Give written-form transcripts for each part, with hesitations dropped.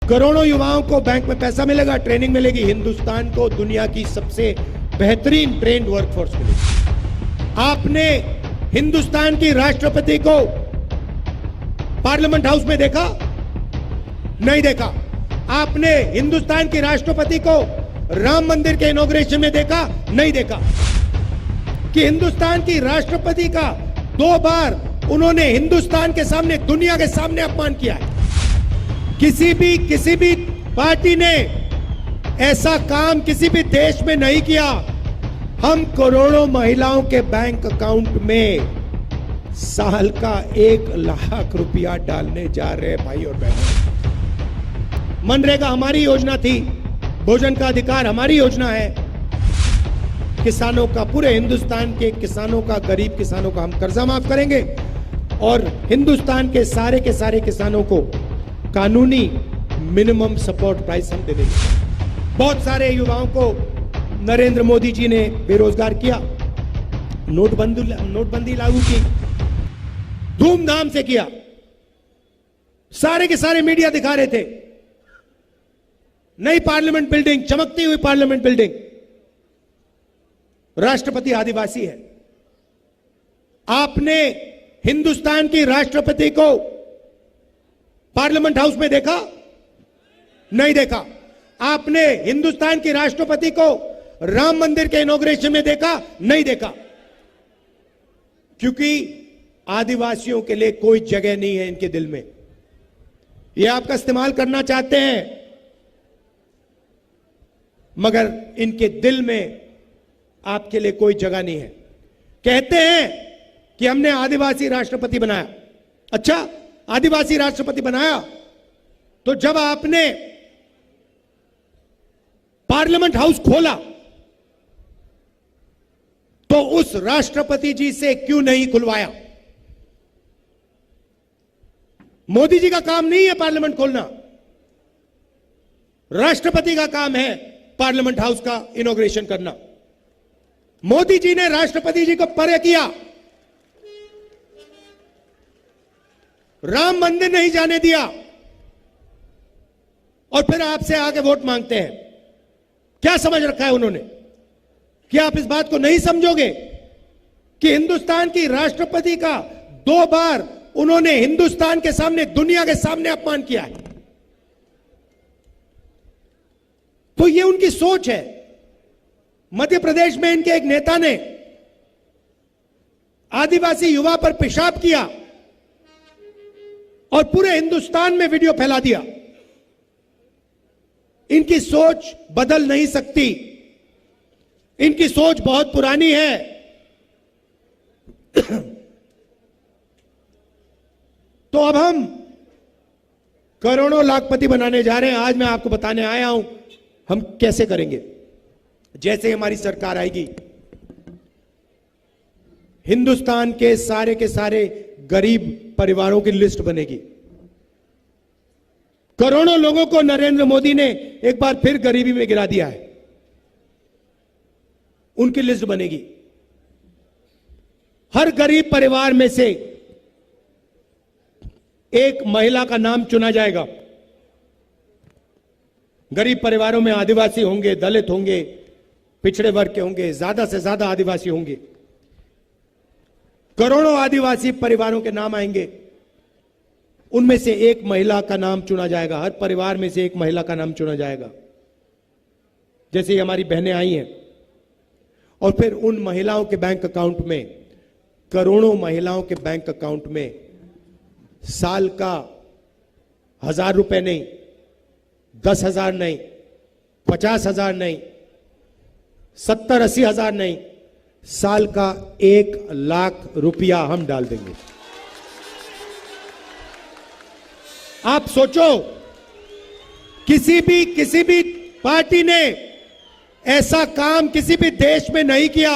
करोड़ों युवाओं को बैंक में पैसा मिलेगा, ट्रेनिंग मिलेगी। हिंदुस्तान को दुनिया की सबसे बेहतरीन ट्रेंड वर्कफोर्स मिलेगी। आपने हिंदुस्तान की राष्ट्रपति को पार्लियामेंट हाउस में देखा? नहीं देखा। आपने हिंदुस्तान की राष्ट्रपति को राम मंदिर के इनॉग्रेशन में देखा? नहीं देखा। कि हिंदुस्तान की राष्ट्रपति का 2 बार उन्होंने हिंदुस्तान के सामने, दुनिया के सामने अपमान किया है। किसी भी पार्टी ने ऐसा काम किसी भी देश में नहीं किया। हम करोड़ों महिलाओं के बैंक अकाउंट में साल का 1 लाख रुपया डालने जा रहे हैं भाई और बहनों। मनरेगा हमारी योजना थी, भोजन का अधिकार हमारी योजना है। किसानों का, पूरे हिंदुस्तान के किसानों का, गरीब किसानों का हम कर्जा माफ करेंगे और हिंदुस्तान के सारे किसानों को कानूनी मिनिमम सपोर्ट प्राइस हम दे देंगे। बहुत सारे युवाओं को नरेंद्र मोदी जी ने बेरोजगार किया, नोटबंदी लागू की, धूमधाम से किया। सारे के सारे मीडिया दिखा रहे थे नई पार्लियामेंट बिल्डिंग, चमकती हुई पार्लियामेंट बिल्डिंग। राष्ट्रपति आदिवासी है। आपने हिंदुस्तान की राष्ट्रपति को पार्लियामेंट हाउस में देखा? नहीं देखा। आपने हिंदुस्तान की राष्ट्रपति को राम मंदिर के इनॉग्रेशन में देखा? नहीं देखा। क्योंकि आदिवासियों के लिए कोई जगह नहीं है इनके दिल में। ये आपका इस्तेमाल करना चाहते हैं, मगर इनके दिल में आपके लिए कोई जगह नहीं है। कहते हैं कि हमने आदिवासी राष्ट्रपति बनाया। अच्छा, आदिवासी राष्ट्रपति बनाया तो जब आपने पार्लियामेंट हाउस खोला तो उस राष्ट्रपति जी से क्यों नहीं खुलवाया? मोदी जी का काम नहीं है पार्लियामेंट खोलना, राष्ट्रपति का काम है पार्लियामेंट हाउस का इनॉग्रेशन करना। मोदी जी ने राष्ट्रपति जी को परे किया, राम मंदिर नहीं जाने दिया और फिर आपसे आके वोट मांगते हैं। क्या समझ रखा है उन्होंने? कि आप इस बात को नहीं समझोगे कि हिंदुस्तान की राष्ट्रपति का 2 बार उन्होंने हिंदुस्तान के सामने, दुनिया के सामने अपमान किया है। तो ये उनकी सोच है। मध्य प्रदेश में इनके एक नेता ने आदिवासी युवा पर पेशाब किया और पूरे हिंदुस्तान में वीडियो फैला दिया। इनकी सोच बदल नहीं सकती। इनकी सोच बहुत पुरानी है। तो अब हम करोड़ों लाखपति बनाने जा रहे हैं। आज मैं आपको बताने आया हूं हम कैसे करेंगे। जैसे हमारी सरकार आएगी, हिंदुस्तान के सारे गरीब परिवारों की लिस्ट बनेगी। करोड़ों लोगों को नरेंद्र मोदी ने एक बार फिर गरीबी में गिरा दिया है, उनकी लिस्ट बनेगी। हर गरीब परिवार में से एक महिला का नाम चुना जाएगा। गरीब परिवारों में आदिवासी होंगे, दलित होंगे, पिछड़े वर्ग के होंगे, ज्यादा से ज्यादा आदिवासी होंगे। करोड़ों आदिवासी परिवारों के नाम आएंगे, उनमें से एक महिला का नाम चुना जाएगा। हर परिवार में से एक महिला का नाम चुना जाएगा। जैसे ही हमारी बहनें आई हैं, और फिर उन महिलाओं के बैंक अकाउंट में, करोड़ों महिलाओं के बैंक अकाउंट में साल का 1000 रुपए नहीं, 10,000 नहीं, 50,000 नहीं, 70-80 हजार नहीं, साल का 1 लाख रुपया हम डाल देंगे। आप सोचो, किसी भी पार्टी ने ऐसा काम किसी भी देश में नहीं किया।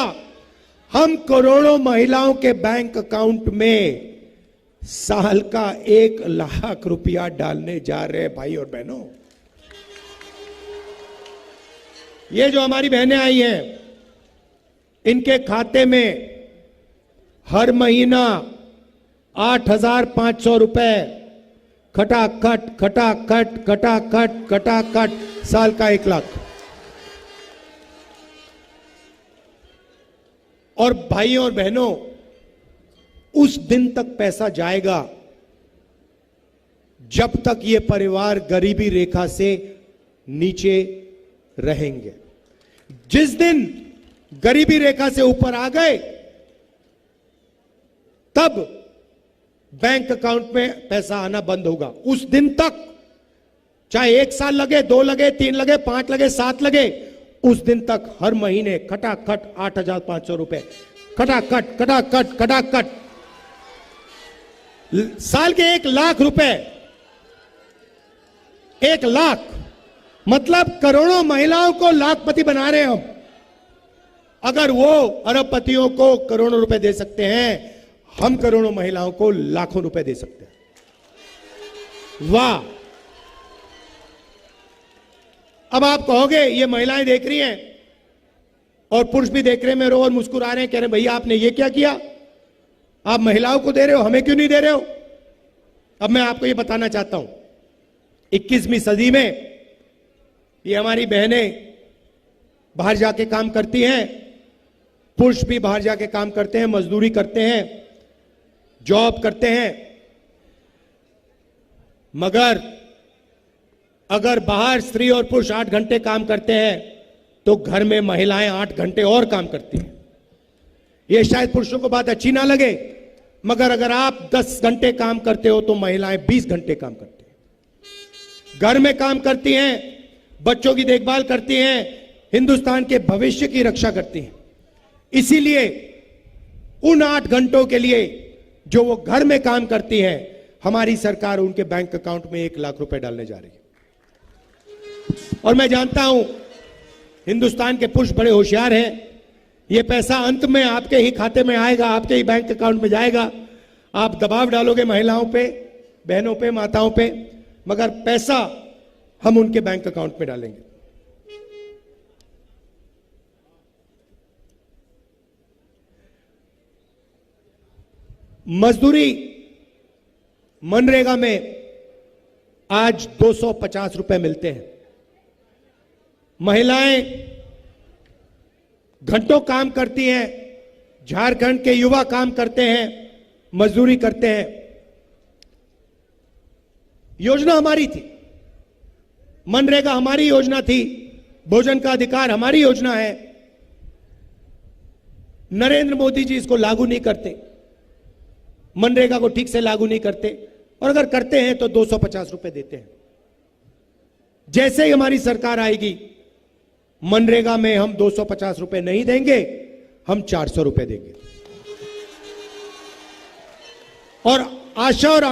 हम करोड़ों महिलाओं के बैंक अकाउंट में साल का 1 लाख रुपया डालने जा रहे हैं भाई और बहनों। ये जो हमारी बहनें आई हैं, इनके खाते में हर महीना 8,500 रुपए खटाखट खटाखट खटाखट खटाखट साल का 1 लाख। और भाइयों और बहनों, उस दिन तक पैसा जाएगा जब तक ये परिवार गरीबी रेखा से नीचे रहेंगे। जिस दिन गरीबी रेखा से ऊपर आ गए, तब बैंक अकाउंट में पैसा आना बंद होगा। उस दिन तक चाहे 1 साल लगे, 2 लगे, 3 लगे, 5 लगे, 7 लगे, उस दिन तक हर महीने खटाखट 8,500 रुपए, खटाखट खटाखट खटाखट। साल के 1 लाख रुपए, 1 लाख मतलब करोड़ों महिलाओं को लाखपति बना रहे हैं हम। अगर वो अरबपतियों को करोड़ों रुपए दे सकते हैं, हम करोड़ों महिलाओं को लाखों रुपए दे सकते हैं। वाह! अब आप कहोगे ये महिलाएं देख रही हैं और पुरुष भी देख रहे हैं, मेरे और मुस्कुरा रहे हैं, कह रहे हैं भैया आपने ये क्या किया, आप महिलाओं को दे रहे हो, हमें क्यों नहीं दे रहे हो। अब मैं आपको ये बताना चाहता हूं, 21वीं सदी में ये हमारी बहनें बाहर जाके काम करती हैं, पुरुष भी बाहर जाके काम करते हैं, मजदूरी करते हैं, जॉब करते हैं, मगर अगर बाहर स्त्री और पुरुष 8 घंटे काम करते हैं तो घर में महिलाएं 8 घंटे और काम करती हैं। यह शायद पुरुषों को बात अच्छी ना लगे, मगर अगर आप 10 घंटे काम करते हो तो महिलाएं 20 घंटे काम करती हैं। घर में काम करती हैं, बच्चों की देखभाल करती हैं, हिंदुस्तान के भविष्य की रक्षा करती हैं। इसीलिए उन 8 घंटों के लिए जो वो घर में काम करती हैं, हमारी सरकार उनके बैंक अकाउंट में 1 लाख रुपए डालने जा रही है। और मैं जानता हूं हिंदुस्तान के पुरुष बड़े होशियार हैं, ये पैसा अंत में आपके ही खाते में आएगा, आपके ही बैंक अकाउंट में जाएगा। आप दबाव डालोगे महिलाओं पे, बहनों पे, माताओं पे, मगर पैसा हम उनके बैंक अकाउंट में डालेंगे। मजदूरी मनरेगा में आज 250 रुपए मिलते हैं। महिलाएं घंटों काम करती हैं, झारखंड के युवा काम करते हैं, मजदूरी करते हैं। योजना हमारी थी, मनरेगा हमारी योजना थी, भोजन का अधिकार हमारी योजना है। नरेंद्र मोदी जी इसको लागू नहीं करते, मनरेगा को ठीक से लागू नहीं करते, और अगर करते हैं तो 250 रुपए देते हैं। जैसे ही हमारी सरकार आएगी, मनरेगा में हम 250 रुपए नहीं देंगे, हम 400 रुपए देंगे। और आशा और